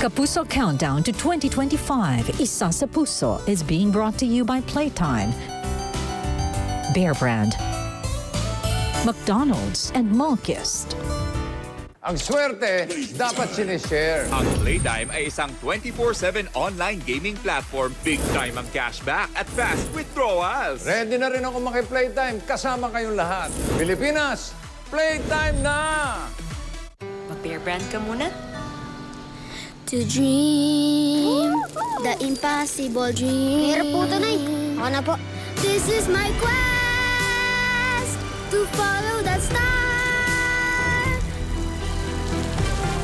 Kapuso Countdown to 2025, Isa sa Puso, is being brought to you by Playtime, Bear Brand, McDonald's, and Malkist. Ang swerte, dapat sinishare. Ang Playtime ay isang 24/7 online gaming platform. Big time ang cashback at fast withdrawals. Ready na rin ako maki-Playtime. Kasama kayong lahat. Pilipinas, Playtime na! Mag-Bear Brand ka muna? To dream the impossible dream. Hirap po ito, Nay. Ako na po. This is my quest to follow that star.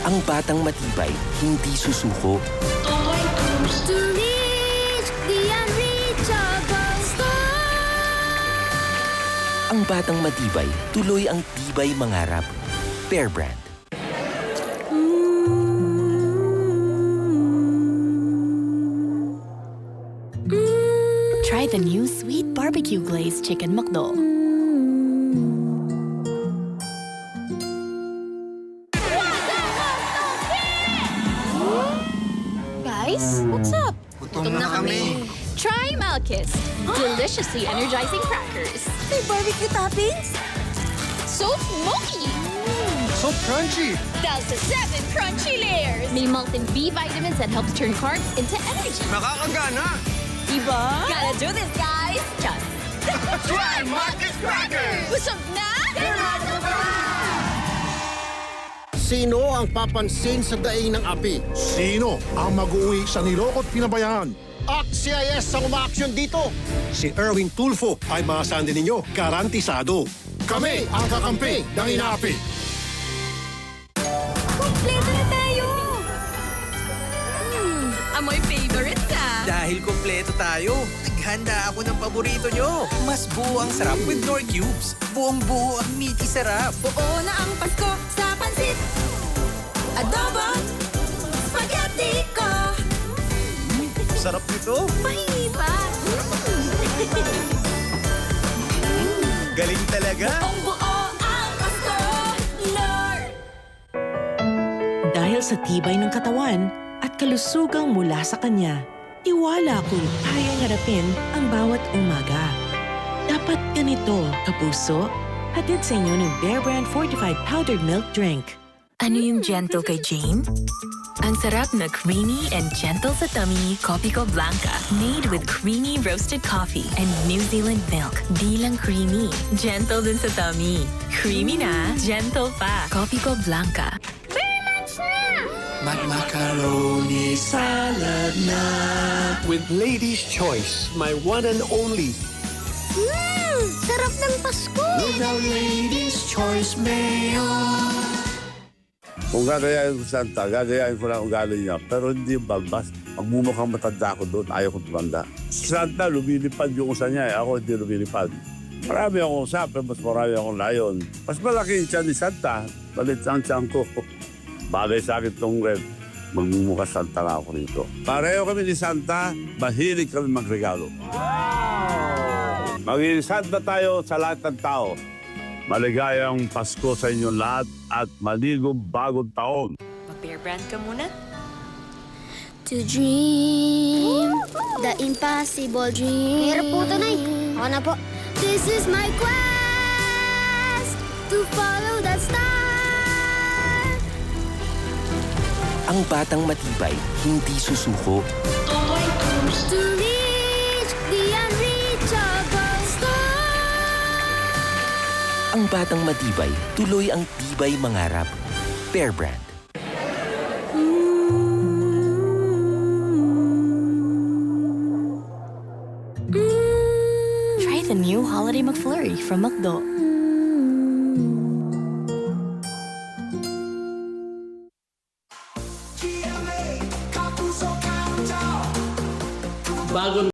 Ang batang matibay, hindi susuko. To reach the unreachable star. Ang batang matibay, tuloy ang tibay mangarap. Bear Brand. Try the new sweet barbecue glazed chicken McDo. Guys, what's up? Gutom na kami. Try Malkist. Deliciously energizing crackers. May barbecue toppings. So smoky. So crunchy. Down to 7 crunchy layers. May molten B vitamins that helps turn carbs into energy. Nakakagana. Diba? Gotta do this, guys. Just Try Malkist Crackers! busog na. Sino ang papansin sa daing ng api? Sino ang mag-uwi sa nilokot pinabayaan? AXIS ang umaaksyon dito. Si Erwin Tulfo ay maasahan din ninyo, garantisado. Kami ang kakampi ng inaapi. Kompleto na tayo. Amoy favorites ah. Dahil kompleto tayo, naghanda ako ng paborito nyo. Mas buo ang sarap with Knorr Cubes. Buong-buo ang meaty sarap. Buo na ang Pasko sa pansit. Adobo, spaghetti ko. Sarap nito. Mahingi pa. Galing talaga. Buong buo ang Pasko, Knorr. Dahil sa tibay ng katawan at kalusugang mula sa kanya, tiwala kung kayang harapin ang bawat umaga. Dapat ganito, kapuso. Hatid sa inyo ng Bear Brand Fortified Powdered Milk Drink. Ano yung gentle kay Jane? Ang sarap na creamy and gentle sa tummy, Kopiko Blanca. Made with creamy roasted coffee and New Zealand milk. Di lang creamy, gentle din sa tummy. Creamy na, gentle pa. Kopiko Blanca. Macaroni salad na. With Lady's Choice, my one and only. Sarap ng Pasko. With our Lady's Choice Mayo. Kung gagayain ko Santa, gagayain ko lang ugali niya. Pero hindi yung balbas. Magmumukhang matanda ko doon, ayaw ko tumanda. Santa, lumilipad yung usa niya. Ako hindi lumilipad. Marami akong usap, mas marami akong layon. Mas malaki yung tiyan ni Santa. Balit ang tiyan ko. Bagay sa akin itong red. Magmumukha Santa nga ako rito. Pareho kami ni Santa, mahilig kami magregalo. Maging Santa tayo sa lahat ng tao. Maligayang Pasko sa inyong lahat at maligong bagong taon. Mag-Bear Brand ka muna? To dream the impossible dream. Hirap po ito, Nay. Ako na po. This is my quest to follow that star. Ang batang matibay, hindi susuko. To reach the unreachable star. Ang batang matibay, tuloy ang tibay mangarap. Bear Brand. Try the new Holiday McFlurry from McDo. Bago